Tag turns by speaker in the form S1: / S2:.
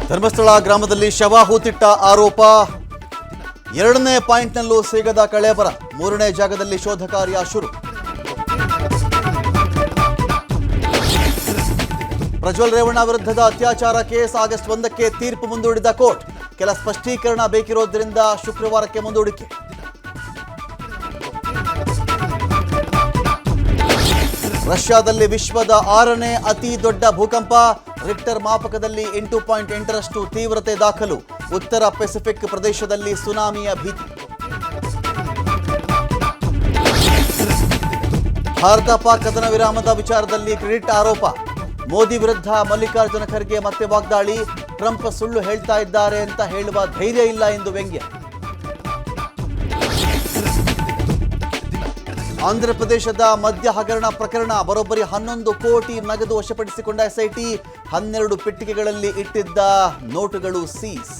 S1: ಧರ್ಮಸ್ಥಳ ಗ್ರಾಮದಲ್ಲಿ ಶವ ಹೂತಿಟ್ಟ ಆರೋಪ. ಎರಡನೇ ಪಾಯಿಂಟ್ನಲ್ಲೂ ಸಿಗದ ಕಳೇಬರ. ಮೂರನೇ ಜಾಗದಲ್ಲಿ ಶೋಧ ಕಾರ್ಯ ಶುರು. ಪ್ರಜ್ವಲ್ ರೇವಣ್ಣ ವಿರುದ್ಧದ ಅತ್ಯಾಚಾರ ಕೇಸ್ ಆಗಸ್ಟ್ 1ಕ್ಕೆ ತೀರ್ಪು ಮುಂದೂಡಿದ ಕೋರ್ಟ್. ಕೆಲ ಸ್ಪಷ್ಟೀಕರಣ ಬೇಕಿರೋದ್ರಿಂದ ಶುಕ್ರವಾರಕ್ಕೆ ಮುಂದೂಡಿಕೆ. ರಷ್ಯಾದಲ್ಲಿ ವಿಶ್ವದ 6ನೇ ಅತಿ ದೊಡ್ಡ ಭೂಕಂಪ. ರಿಕ್ಟರ್ ಮಾಪಕದಲ್ಲಿ 8.8ರಷ್ಟು ತೀವ್ರತೆ ದಾಖಲು. ಉತ್ತರ ಪೆಸಿಫಿಕ್ ಪ್ರದೇಶದಲ್ಲಿ ಸುನಾಮಿಯ ಭೀತಿ. ಭಾರತ ಪಾಕ್ ಕದನ ವಿರಾಮದ ವಿಚಾರದಲ್ಲಿ ಕ್ರೆಡಿಟ್ ಆರೋಪ. ಮೋದಿ ವಿರುದ್ಧ ಮಲ್ಲಿಕಾರ್ಜುನ ಖರ್ಗೆ ಮತ್ತೆ ವಾಗ್ದಾಳಿ. ಟ್ರಂಪ್ ಸುಳ್ಳು ಹೇಳ್ತಾ ಇದ್ದಾರೆ ಅಂತ ಹೇಳುವ ಧೈರ್ಯ ಇಲ್ಲ ಎಂದು ವ್ಯಂಗ್ಯ. ಆಂಧ್ರಪ್ರದೇಶದ ಮದ್ಯ ಹಗರಣ ಪ್ರಕರಣ. ಬರೋಬ್ಬರಿ 11 ಕೋಟಿ ನಗದು ವಶಪಡಿಸಿಕೊಂಡ ಎಸ್ಐಟಿ. 12 ಪೆಟ್ಟಿಗೆಗಳಲ್ಲಿ ಇಟ್ಟಿದ್ದ ನೋಟುಗಳು ಸೀಸ್.